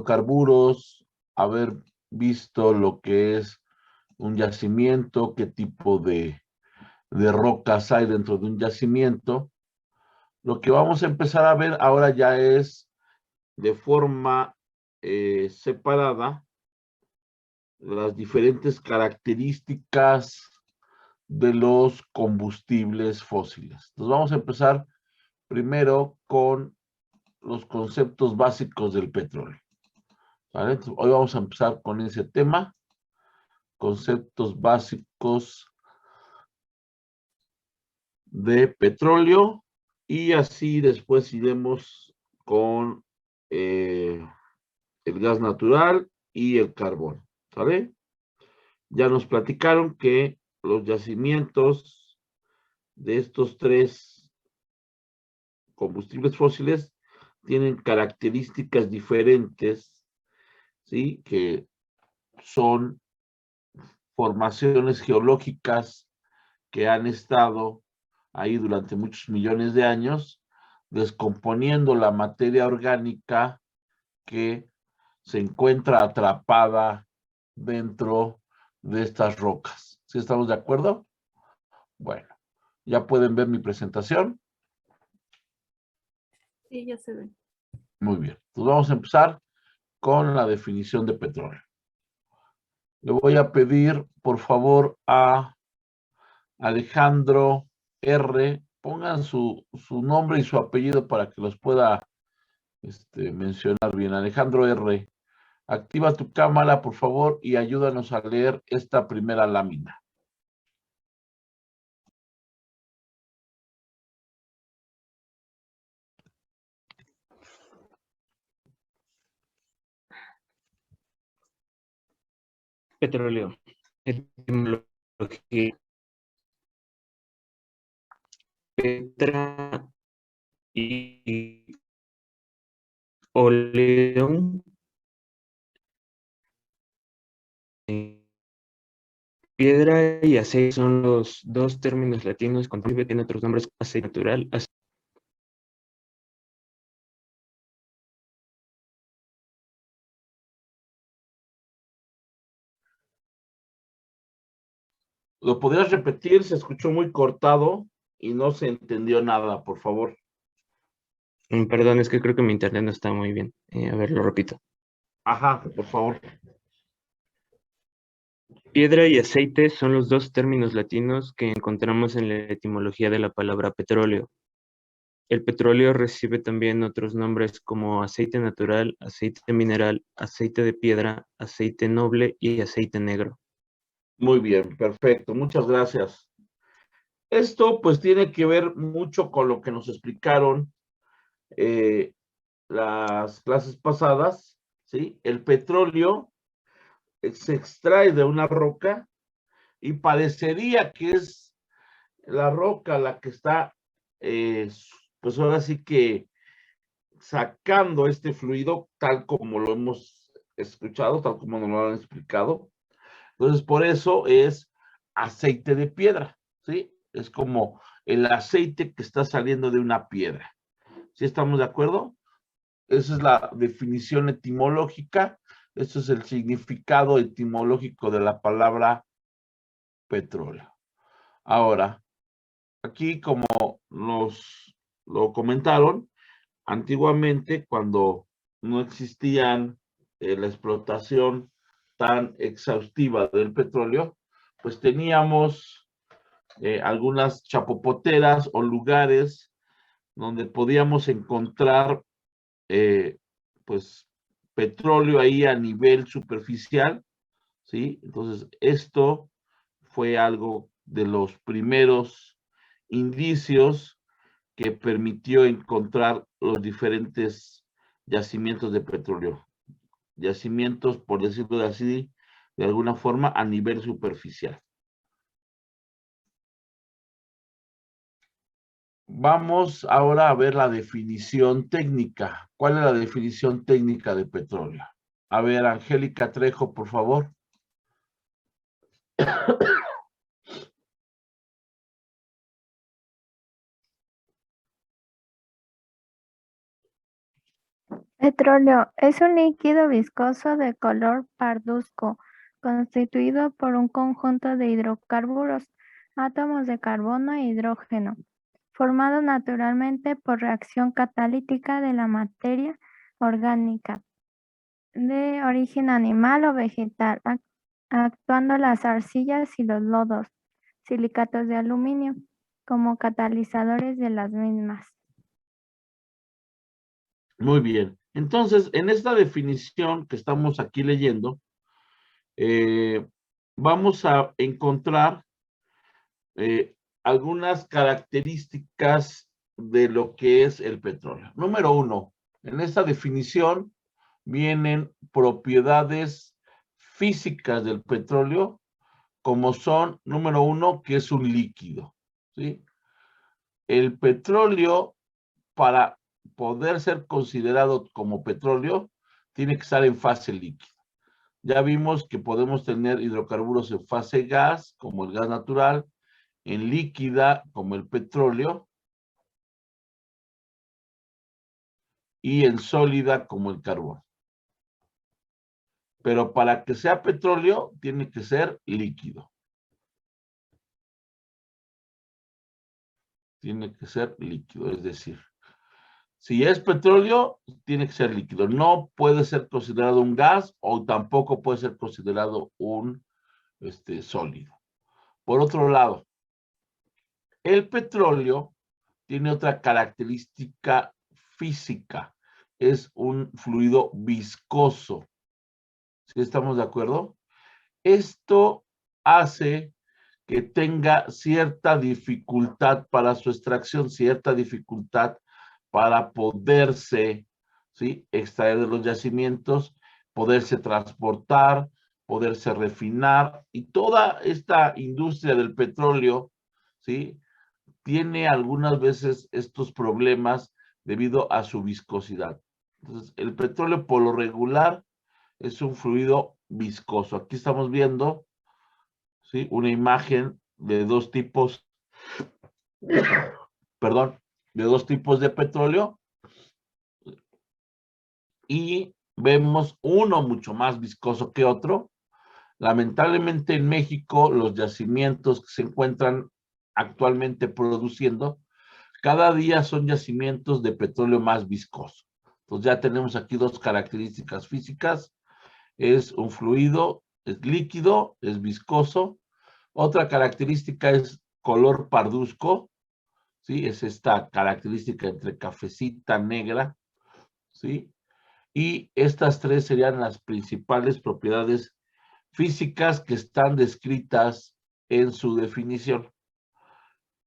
hidrocarburos, haber visto lo que es un yacimiento, qué tipo de rocas hay dentro de un yacimiento. Lo que vamos a empezar a ver ahora ya es de forma separada las diferentes características de los combustibles fósiles. Entonces vamos a empezar primero con los conceptos básicos del petróleo. ¿Vale? Entonces, hoy vamos a empezar con ese tema, conceptos básicos de petróleo, y así después iremos con el gas natural y el carbón. ¿Sale? Ya nos platicaron que los yacimientos de estos tres combustibles fósiles tienen características diferentes, ¿sí? Que son formaciones geológicas que han estado ahí durante muchos millones de años, descomponiendo la materia orgánica que se encuentra atrapada dentro de estas rocas. ¿Sí estamos de acuerdo? Bueno, ya pueden ver mi presentación. Sí, ya se ve. Muy bien. Entonces vamos a empezar con la definición de petróleo. Le voy a pedir, por favor, a Alejandro R. Pongan su nombre y su apellido para que los pueda mencionar bien. Alejandro R. Activa tu cámara, por favor, y ayúdanos a leer esta primera lámina. Petróleo. Etimología. Petra y oleum. Piedra y aceite son los dos términos latinos. Contiene tiene otros nombres: aceite natural. ¿Lo podrías repetir? Se escuchó muy cortado y no se entendió nada, por favor. Perdón, es que creo que mi internet no está muy bien. A ver, lo repito. Ajá, por favor. Piedra y aceite son los dos términos latinos que encontramos en la etimología de la palabra petróleo. El petróleo recibe también otros nombres como aceite natural, aceite mineral, aceite de piedra, aceite noble y aceite negro. Muy bien, perfecto. Muchas gracias. Esto pues tiene que ver mucho con lo que nos explicaron las clases pasadas, ¿sí? El petróleo se extrae de una roca y parecería que es la roca la que está, pues ahora sí que sacando este fluido tal como lo hemos escuchado, tal como nos lo han explicado. Entonces, por eso es aceite de piedra, ¿sí? Es como el aceite que está saliendo de una piedra. ¿Sí estamos de acuerdo? Esa es la definición etimológica. Eso es el significado etimológico de la palabra petróleo. Ahora, aquí como nos lo comentaron, antiguamente cuando no existían la explotación tan exhaustiva del petróleo, pues teníamos algunas chapopoteras o lugares donde podíamos encontrar pues petróleo ahí a nivel superficial, ¿sí? Entonces esto fue algo de los primeros indicios que permitió encontrar los diferentes yacimientos de petróleo. Yacimientos, por decirlo así, de alguna forma a nivel superficial. Vamos ahora a ver la definición técnica. ¿Cuál es la definición técnica de petróleo? A ver, Angélica Trejo, por favor. Petróleo es un líquido viscoso de color parduzco, constituido por un conjunto de hidrocarburos, átomos de carbono e hidrógeno, formado naturalmente por reacción catalítica de la materia orgánica, de origen animal o vegetal, actuando las arcillas y los lodos, silicatos de aluminio, como catalizadores de las mismas. Muy bien. Entonces, en esta definición que estamos aquí leyendo, vamos a encontrar algunas características de lo que es el petróleo. Número uno, en esta definición vienen propiedades físicas del petróleo, como son, número uno, que es un líquido, ¿sí? El petróleo, para poder ser considerado como petróleo, tiene que estar en fase líquida. Ya vimos que podemos tener hidrocarburos en fase gas, como el gas natural, en líquida, como el petróleo, y en sólida, como el carbón. Pero para que sea petróleo, tiene que ser líquido. Tiene que ser líquido, es decir, si es petróleo, tiene que ser líquido. No puede ser considerado un gas o tampoco puede ser considerado un sólido. Por otro lado, el petróleo tiene otra característica física. Es un fluido viscoso. ¿Sí estamos de acuerdo? Esto hace que tenga cierta dificultad para su extracción, cierta dificultad para poderse, ¿sí?, extraer de los yacimientos, poderse transportar, poderse refinar, y toda esta industria del petróleo, ¿sí?, tiene algunas veces estos problemas debido a su viscosidad. Entonces, el petróleo por lo regular es un fluido viscoso. Aquí estamos viendo, ¿sí?, una imagen de dos tipos, perdón, de dos tipos de petróleo, y vemos uno mucho más viscoso que otro. Lamentablemente en México, los yacimientos que se encuentran actualmente produciendo, cada día son yacimientos de petróleo más viscoso. Entonces ya tenemos aquí dos características físicas. Es un fluido, es líquido, es viscoso. Otra característica es color parduzco, ¿sí? Es esta característica entre cafecita, negra, ¿sí? Y estas tres serían las principales propiedades físicas que están descritas en su definición.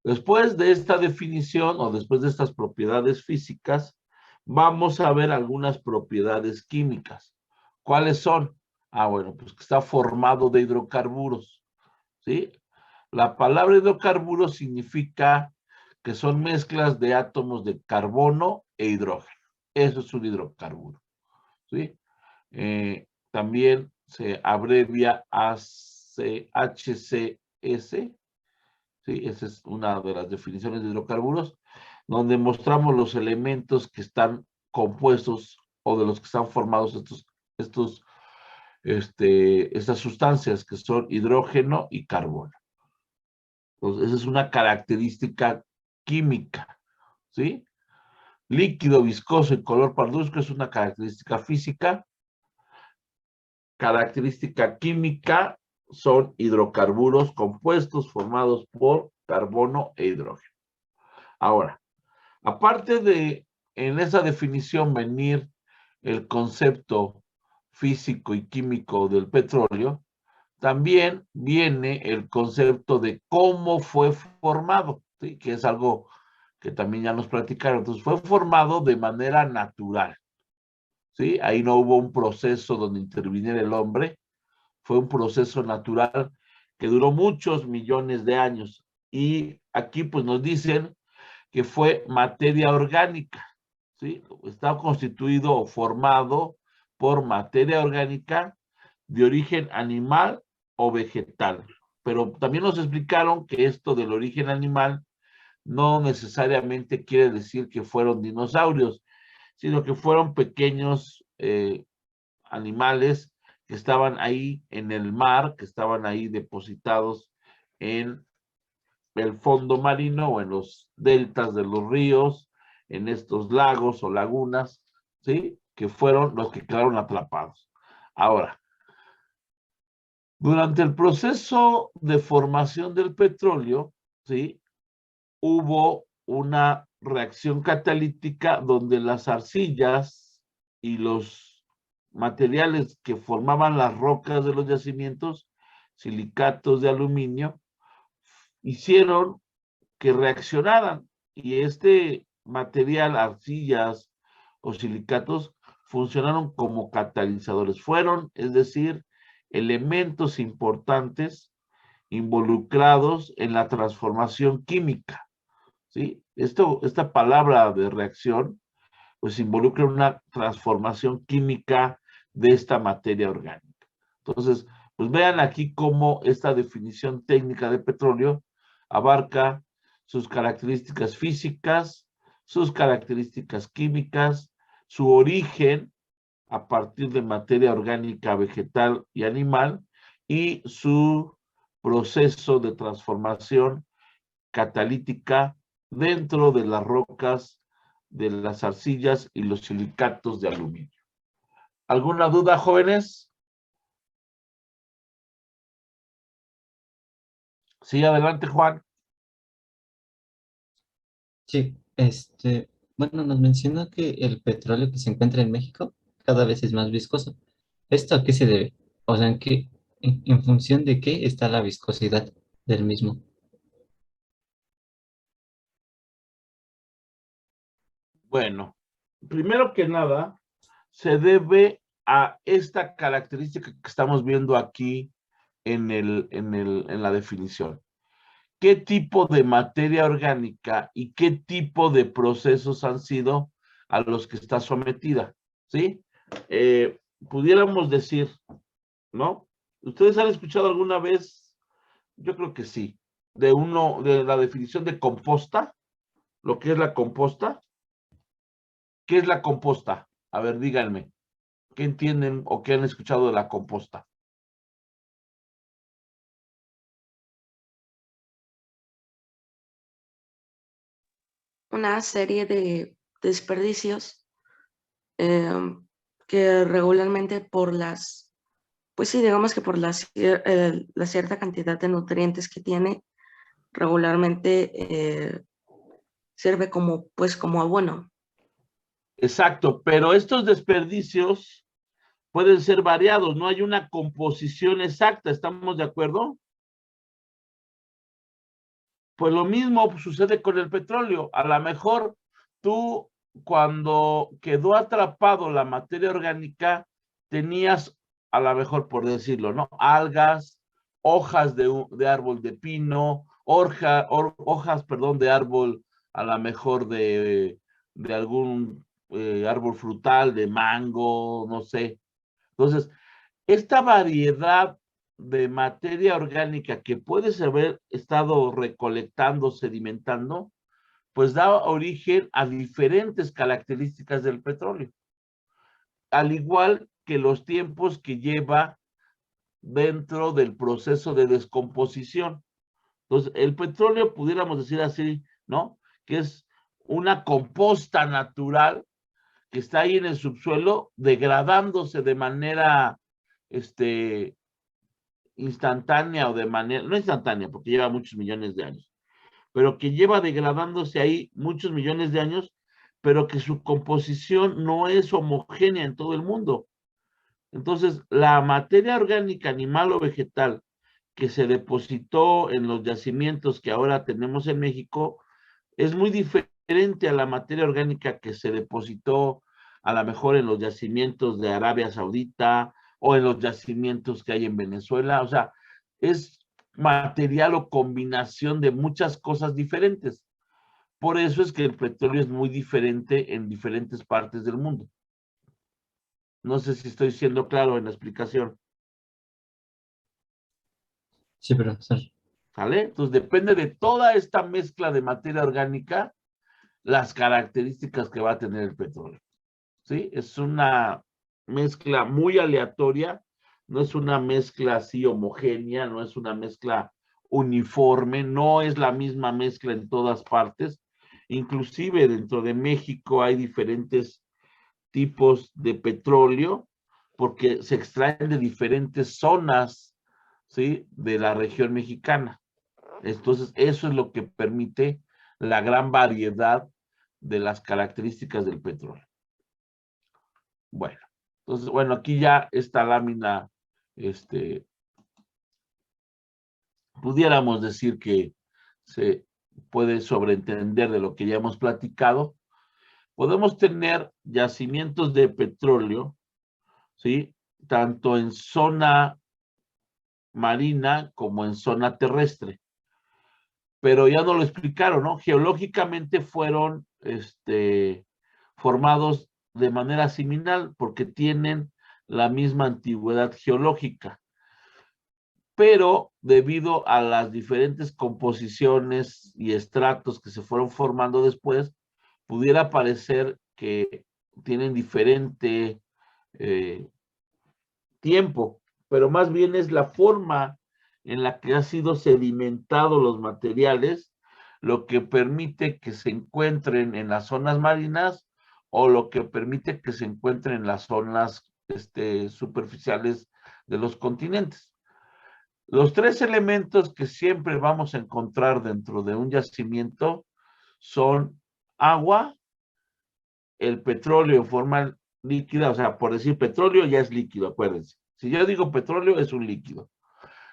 Después de esta definición o después de estas propiedades físicas, vamos a ver algunas propiedades químicas. ¿Cuáles son? Bueno, pues que está formado de hidrocarburos, ¿sí? La palabra hidrocarburo significa que son mezclas de átomos de carbono e hidrógeno. Eso es un hidrocarburo, ¿sí? También se abrevia a HCS, ¿sí? Esa es una de las definiciones de hidrocarburos, donde mostramos los elementos que están compuestos o de los que están formados estas sustancias, que son hidrógeno y carbono. Entonces, esa es una característica química, ¿sí? Líquido, viscoso y color parduzco es una característica física. Característica química son hidrocarburos compuestos formados por carbono e hidrógeno. Ahora, aparte de en esa definición venir el concepto físico y químico del petróleo, también viene el concepto de cómo fue formado, ¿sí?, que es algo que también ya nos platicaron. Entonces, fue formado de manera natural, ¿sí? Ahí no hubo un proceso donde interviniera el hombre, fue un proceso natural que duró muchos millones de años. Y aquí pues nos dicen que fue materia orgánica, ¿sí? Está constituido o formado por materia orgánica de origen animal o vegetal. Pero también nos explicaron que esto del origen animal no necesariamente quiere decir que fueron dinosaurios, sino que fueron pequeños animales que estaban ahí en el mar, que estaban ahí depositados en el fondo marino o en los deltas de los ríos, en estos lagos o lagunas, ¿sí? Que fueron los que quedaron atrapados. Ahora, durante el proceso de formación del petróleo, ¿sí? Hubo una reacción catalítica donde las arcillas y los materiales que formaban las rocas de los yacimientos, silicatos de aluminio, hicieron que reaccionaran y este material, arcillas o silicatos, funcionaron como catalizadores. Fueron, es decir, elementos importantes involucrados en la transformación química, ¿sí? Esta palabra de reacción, pues involucra una transformación química de esta materia orgánica. Entonces, pues vean aquí cómo esta definición técnica de petróleo abarca sus características físicas, sus características químicas, su origen a partir de materia orgánica vegetal y animal y su proceso de transformación catalítica dentro de las rocas, de las arcillas y los silicatos de aluminio. ¿Alguna duda, jóvenes? Sí, adelante, Juan. Sí, bueno, nos menciona que el petróleo que se encuentra en México cada vez es más viscoso. ¿Esto a qué se debe? O sea, en función de qué está la viscosidad del mismo? Bueno, primero que nada, se debe a esta característica que estamos viendo aquí en la definición. ¿Qué tipo de materia orgánica y qué tipo de procesos han sido a los que está sometida? ¿Sí? Pudiéramos decir, ¿no? ¿Ustedes han escuchado alguna vez? Yo creo que sí. De la definición de composta, lo que es la composta. ¿Qué es la composta? A ver, díganme. ¿Qué entienden o qué han escuchado de la composta? Una serie de desperdicios que regularmente pues sí, digamos que por la cierta cantidad de nutrientes que tiene, regularmente sirve como abono. Exacto, pero estos desperdicios pueden ser variados, no hay una composición exacta, ¿estamos de acuerdo? Pues lo mismo sucede con el petróleo. A lo mejor tú, cuando quedó atrapado la materia orgánica, tenías, a lo mejor por decirlo, ¿no? Algas, hojas de árbol de pino, hojas, perdón, de árbol, a lo mejor de algún árbol frutal, de mango, no sé. Entonces, esta variedad de materia orgánica que puedes haber estado recolectando, sedimentando, pues da origen a diferentes características del petróleo, al igual que los tiempos que lleva dentro del proceso de descomposición. Entonces, el petróleo, pudiéramos decir así, ¿no? Que es una composta natural que está ahí en el subsuelo, degradándose de manera, instantánea o de manera, no instantánea, porque lleva muchos millones de años, pero que lleva degradándose ahí muchos millones de años, pero que su composición no es homogénea en todo el mundo. Entonces, la materia orgánica animal o vegetal que se depositó en los yacimientos que ahora tenemos en México es muy diferente a la materia orgánica que se depositó a lo mejor en los yacimientos de Arabia Saudita o en los yacimientos que hay en Venezuela. O sea, es material o combinación de muchas cosas diferentes. Por eso es que el petróleo es muy diferente en diferentes partes del mundo. No sé si estoy siendo claro en la explicación. Sí, profesor. ¿Sale? Entonces depende de toda esta mezcla de materia orgánica, las características que va a tener el petróleo. ¿sí? Es una mezcla muy aleatoria, no es una mezcla así homogénea, no es una mezcla uniforme, no es la misma mezcla en todas partes. Inclusive dentro de México hay diferentes tipos de petróleo porque se extraen de diferentes zonas, ¿sí? De la región mexicana. Entonces, eso es lo que permite la gran variedad de las características del petróleo. Bueno, entonces, bueno, aquí ya esta lámina, pudiéramos decir que se puede sobreentender de lo que ya hemos platicado. Podemos tener yacimientos de petróleo, ¿sí? Tanto en zona marina como en zona terrestre. Pero ya no lo explicaron, ¿no? Geológicamente fueron formados de manera similar porque tienen la misma antigüedad geológica. Pero debido a las diferentes composiciones y estratos que se fueron formando después, pudiera parecer que tienen diferente tiempo, pero más bien es la forma en la que han sido sedimentados los materiales lo que permite que se encuentren en las zonas marinas o lo que permite que se encuentren en las zonas superficiales de los continentes. Los tres elementos que siempre vamos a encontrar dentro de un yacimiento son agua, el petróleo en forma líquida, o sea, por decir petróleo ya es líquido, acuérdense. Si yo digo petróleo es un líquido.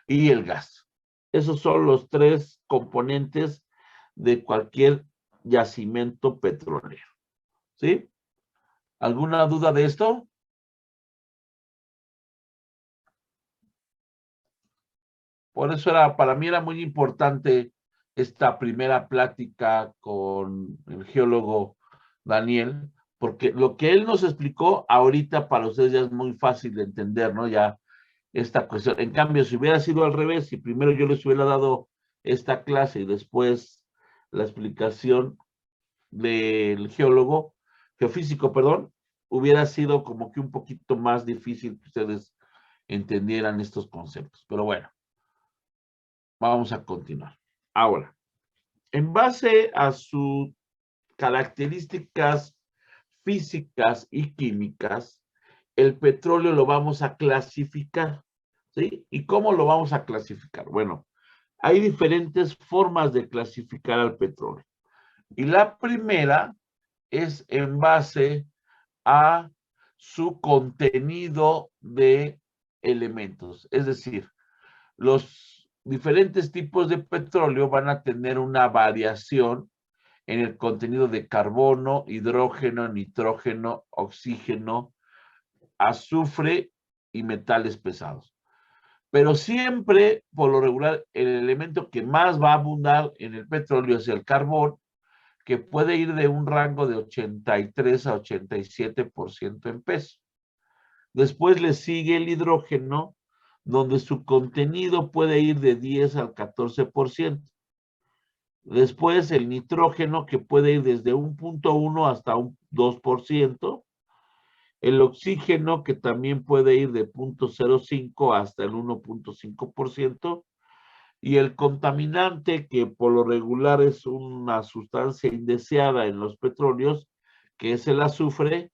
Y el gas. Esos son los tres componentes de cualquier yacimiento petrolero. ¿Sí? ¿Alguna duda de esto? Por eso para mí era muy importante esta primera plática con el geólogo Daniel, porque lo que él nos explicó ahorita para ustedes ya es muy fácil de entender, ¿no? Ya esta cuestión. En cambio, si hubiera sido al revés, si primero yo les hubiera dado esta clase y después la explicación del geofísico, perdón, hubiera sido como que un poquito más difícil que ustedes entendieran estos conceptos. Pero bueno, vamos a continuar. Ahora, en base a sus características físicas y químicas, el petróleo lo vamos a clasificar, ¿sí? ¿Y cómo lo vamos a clasificar? Bueno, hay diferentes formas de clasificar al petróleo. Y la primera es en base a su contenido de elementos. Es decir, los diferentes tipos de petróleo van a tener una variación en el contenido de carbono, hidrógeno, nitrógeno, oxígeno, azufre y metales pesados. Pero siempre, por lo regular, el elemento que más va a abundar en el petróleo es el carbón, que puede ir de un rango de 83 a 87% en peso. Después le sigue el hidrógeno, donde su contenido puede ir de 10 al 14%. Después el nitrógeno, que puede ir desde un 0.1 hasta un 2%. El oxígeno, que también puede ir de 0.05 hasta el 1.5%. Y el contaminante, que por lo regular es una sustancia indeseada en los petróleos, que es el azufre,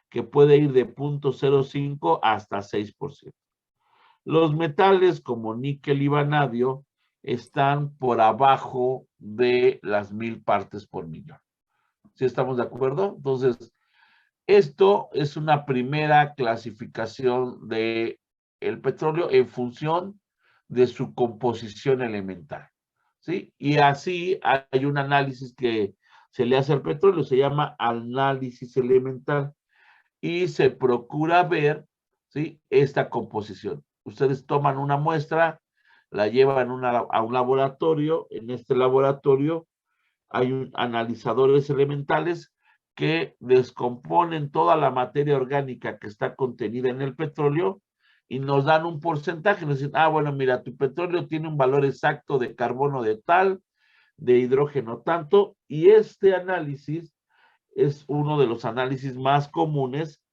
que puede ir de 0.05 hasta 6%. Los metales como níquel y vanadio están por abajo de las 1000 partes por millón. ¿Sí estamos de acuerdo? Entonces, esto es una primera clasificación del petróleo en función de su composición elemental, ¿sí? Y así hay un análisis que se le hace al petróleo, se llama análisis elemental, y se procura ver, ¿sí? Esta composición. Ustedes toman una muestra, la llevan a un laboratorio, en este laboratorio hay analizadores elementales que descomponen toda la materia orgánica que está contenida en el petróleo y nos dan un porcentaje. Nos dicen, bueno, mira, tu petróleo tiene un valor exacto de carbono de tal, de hidrógeno tanto, y este análisis es uno de los análisis más comunes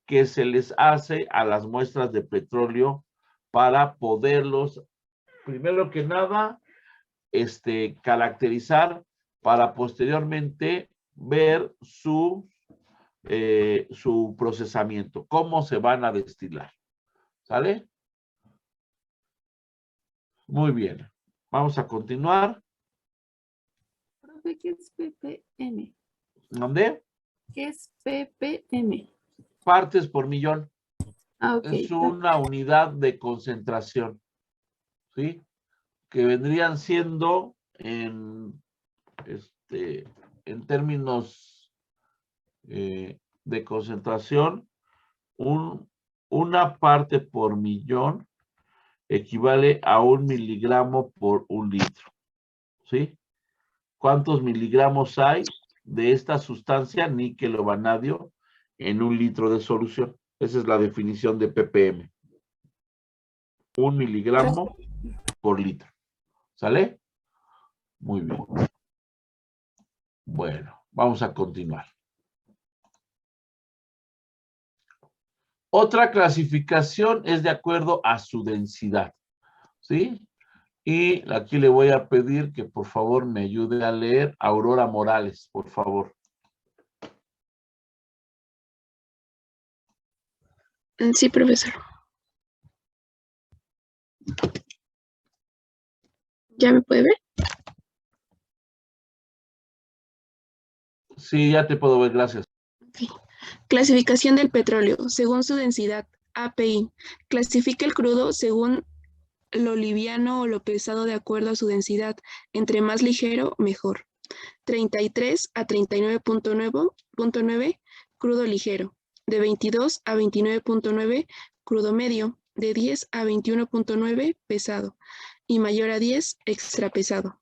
que se les hace a las muestras de petróleo para poderlos, primero que nada, caracterizar para posteriormente ver su procesamiento, cómo se van a destilar. ¿Sale? Muy bien. Vamos a continuar. Profe, ¿qué es ppm? ¿Dónde? ¿Qué es ppm? Partes por millón. Ah, ok. Es una unidad de concentración. ¿Sí? Que vendrían siendo en términos de concentración, una parte por millón equivale a 1 miligramo por 1 litro. ¿Sí? ¿Cuántos miligramos hay de esta sustancia níquel o vanadio en 1 litro de solución? Esa es la definición de ppm. 1 miligramo por litro. ¿Sale? Muy bien. Bueno, vamos a continuar. Otra clasificación es de acuerdo a su densidad. ¿Sí? Y aquí le voy a pedir que por favor me ayude a leer Aurora Morales, por favor. Sí, profesor. ¿Ya me puede ver? Sí, ya te puedo ver, gracias. Okay. Clasificación del petróleo, según su densidad, API. Clasifica el crudo según lo liviano o lo pesado de acuerdo a su densidad. Entre más ligero, mejor. 33 a 39.9, crudo ligero. De 22 a 29.9, crudo medio. De 10 a 21.9, pesado. Y mayor a 10, extra pesado.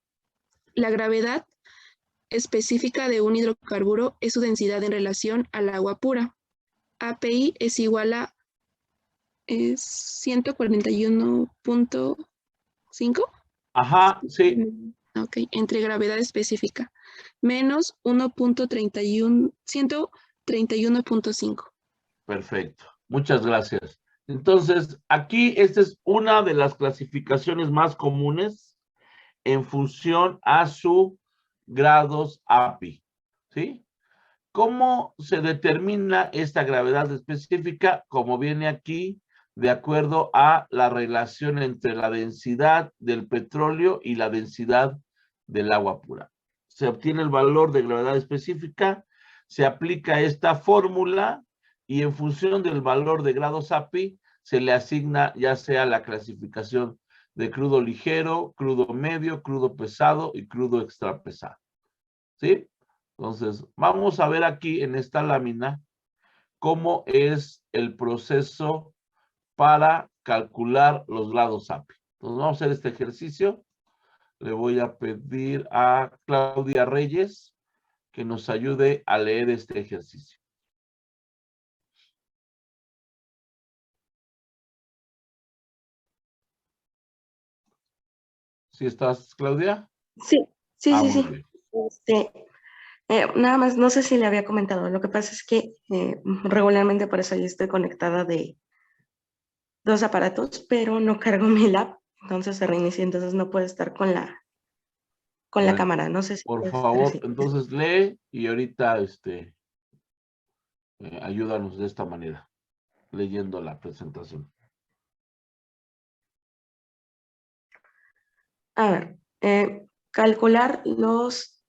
La gravedad específica de un hidrocarburo es su densidad en relación al agua pura. API es igual a 141.5. Ajá, sí. Ok, entre gravedad específica. Menos 131.5. Perfecto. Muchas gracias. Entonces, aquí esta es una de las clasificaciones más comunes en función a su grados API. ¿Sí? ¿Cómo se determina esta gravedad específica? Como viene aquí, de acuerdo a la relación entre la densidad del petróleo y la densidad del agua pura. Se obtiene el valor de gravedad específica, se aplica esta fórmula y en función del valor de grados API se le asigna ya sea la clasificación de crudo ligero, crudo medio, crudo pesado y crudo extra pesado. ¿Sí? Entonces, vamos a ver aquí en esta lámina cómo es el proceso para calcular los grados API. Entonces, vamos a hacer este ejercicio. Le voy a pedir a Claudia Reyes que nos ayude a leer este ejercicio. ¿Sí estás, Claudia? Sí, sí, sí, Muy sí. bien. Nada más, no sé si le había comentado. Lo que pasa es que regularmente por eso yo estoy conectada de 2 aparatos, pero no cargo mi lap, entonces se reinicia, entonces no puedo estar con la Bueno, cámara. No sé si por puede estar favor, así. entonces lee y ahorita ayúdanos de esta manera, leyendo la presentación. A ver, calcular los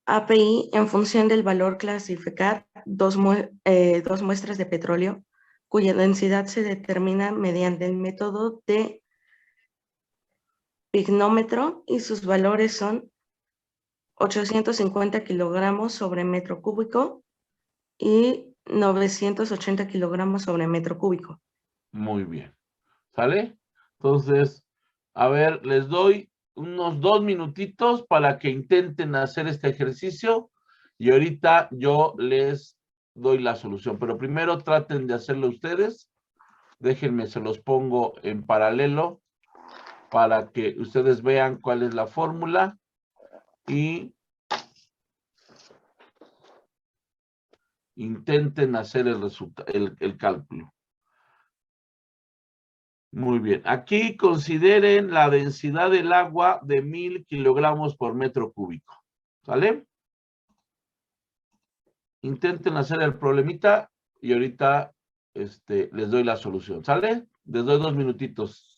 API en función del valor clasificar dos muestras de petróleo cuya densidad se determina mediante el método de pignómetro y sus valores son 850 kilogramos sobre metro cúbico y 980 kilogramos sobre metro cúbico. Muy bien. ¿Sale? Entonces, a ver, les doy unos 2 minutitos para que intenten hacer este ejercicio y ahorita yo les doy la solución. Pero primero traten de hacerlo ustedes. Déjenme, se los pongo en paralelo para que ustedes vean cuál es la fórmula y Intenten hacer el cálculo. Muy bien. Aquí consideren la densidad del agua de 1000 kilogramos por metro cúbico. ¿Sale? Intenten hacer el problemita y ahorita les doy la solución. ¿Sale? Les doy 2 minutitos.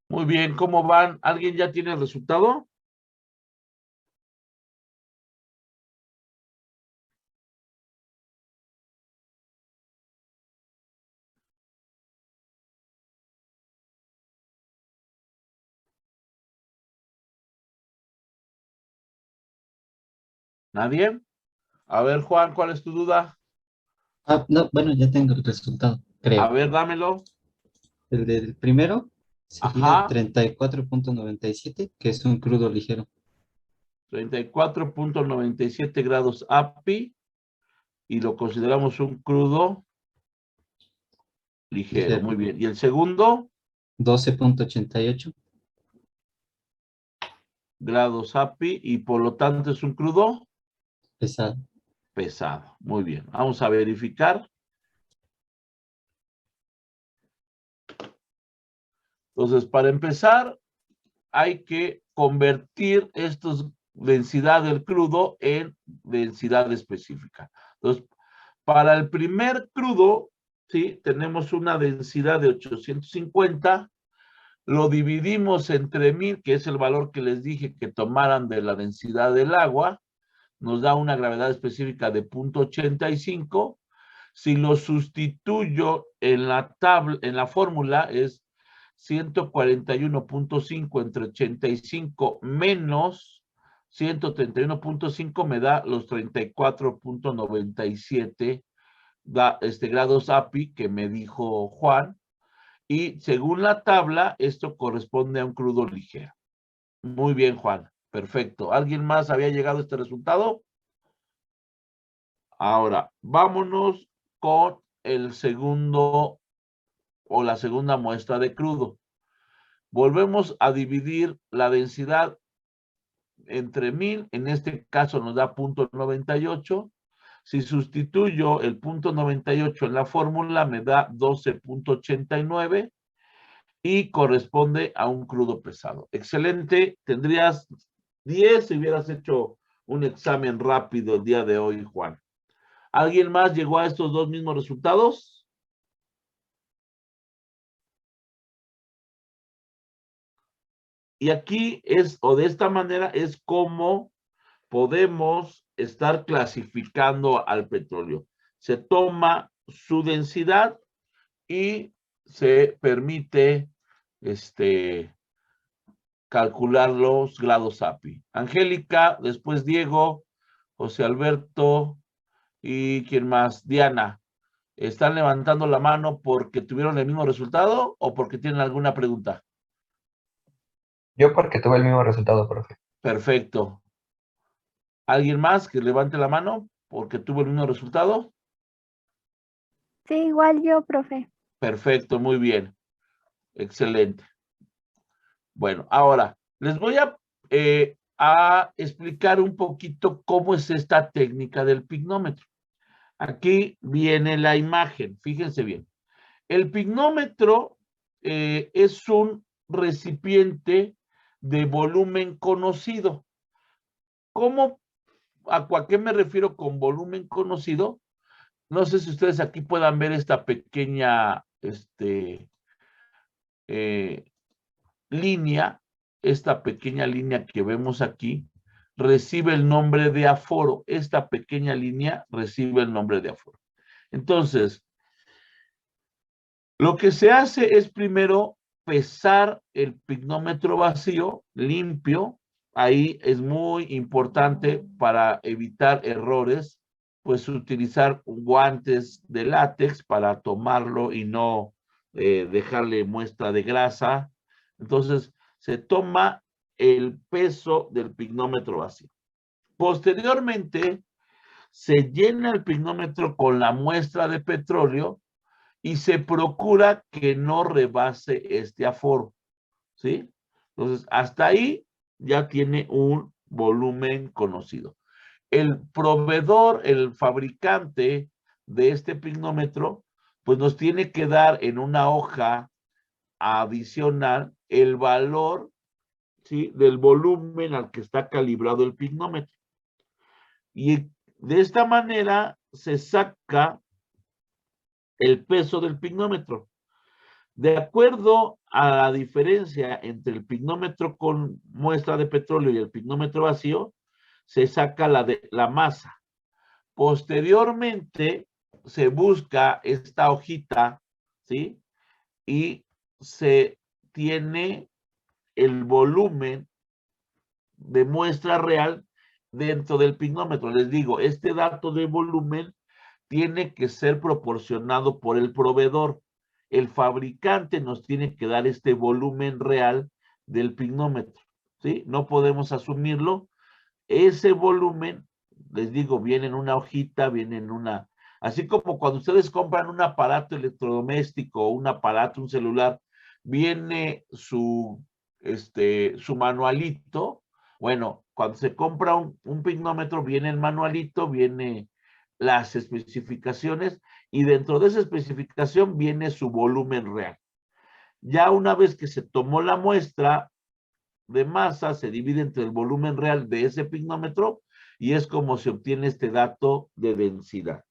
Muy bien, ¿cómo van? ¿Alguien ya tiene el resultado? ¿Nadie? A ver, Juan, ¿cuál es tu duda? Ah, no, bueno, ya tengo el resultado, A creo. ver, dámelo. El del primero sería Ajá, 34.97, que es un crudo ligero. 34.97 grados API y lo consideramos un crudo ligero. Ligero. Muy bien. ¿Y el segundo? 12.88. Grados API y por lo tanto es un crudo Pesado. pesado. Muy bien. Vamos a verificar. Entonces, para empezar, hay que convertir estos densidad del crudo en densidad específica. Entonces, para el primer crudo, ¿sí? Tenemos una densidad de 850, lo dividimos entre 1000, que es el valor que les dije que tomaran de la densidad del agua, nos da una gravedad específica de 0.85. Si lo sustituyo en la tabla, en la fórmula, es 141.5 entre 85 menos 131.5 me da los 34.97 grados API que me dijo Juan. Y según la tabla, esto corresponde a un crudo ligero. Muy bien, Juan. Perfecto. ¿Alguien más había llegado a este resultado? Ahora, vámonos con el segundo o la segunda muestra de crudo. Volvemos a dividir la densidad entre 1000, en este caso nos da 0.98. Si sustituyo el 0.98 en la fórmula, me da 12.89 y corresponde a un crudo pesado. Excelente, tendrías 10 si hubieras hecho un examen rápido el día de hoy, Juan. ¿Alguien más llegó a estos dos mismos resultados? Y aquí es, o de esta manera, es como podemos estar clasificando al petróleo. Se toma su densidad y se permite calcular los grados API. Angélica, después Diego, José Alberto y ¿quién más? Diana. ¿Están levantando la mano porque tuvieron el mismo resultado o porque tienen alguna pregunta? Yo porque tuve el mismo resultado, profe. Perfecto. ¿Alguien más que levante la mano porque tuvo el mismo resultado? Sí, igual yo, profe. Perfecto, muy bien. Excelente. Bueno, ahora les voy a explicar un poquito cómo es esta técnica del pignómetro. Aquí viene la imagen, fíjense bien. El pignómetro es un recipiente de volumen conocido. ¿A qué me refiero con volumen conocido? No sé si ustedes aquí puedan ver esta pequeña línea, esta pequeña línea que vemos aquí, recibe el nombre de aforo. Esta pequeña línea recibe el nombre de aforo. Entonces, lo que se hace es primero pesar el pignómetro vacío, limpio. Ahí es muy importante para evitar errores, pues utilizar guantes de látex para tomarlo y no dejarle muestra de grasa. Entonces, se toma el peso del pignómetro vacío. Posteriormente, se llena el pignómetro con la muestra de petróleo y se procura que no rebase este aforo, ¿sí? Entonces, hasta ahí ya tiene un volumen conocido. El proveedor, el fabricante de este pignómetro, pues nos tiene que dar en una hoja adicional el valor, ¿sí?, del volumen al que está calibrado el pignómetro. Y de esta manera se saca el peso del pignómetro. De acuerdo a la diferencia entre el pignómetro con muestra de petróleo y el pignómetro vacío, se saca la masa. Posteriormente, se busca esta hojita, ¿sí? Y se tiene el volumen de muestra real dentro del pignómetro. Les digo, este dato de volumen tiene que ser proporcionado por el proveedor. El fabricante nos tiene que dar este volumen real del pignómetro, ¿sí? No podemos asumirlo. Ese volumen, les digo, viene en una hojita, viene en una... Así como cuando ustedes compran un aparato electrodoméstico, un aparato, un celular, viene su manualito. Bueno, cuando se compra un pignómetro, viene el manualito, viene las especificaciones y dentro de esa especificación viene su volumen real. Ya una vez que se tomó la muestra de masa, se divide entre el volumen real de ese pignómetro y es como se obtiene este dato de densidad.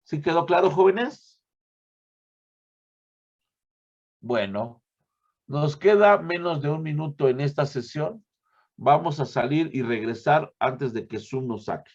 ¿Sí quedó claro, jóvenes? Bueno, nos queda menos de un minuto en esta sesión. Vamos a salir y regresar antes de que Zoom nos saque.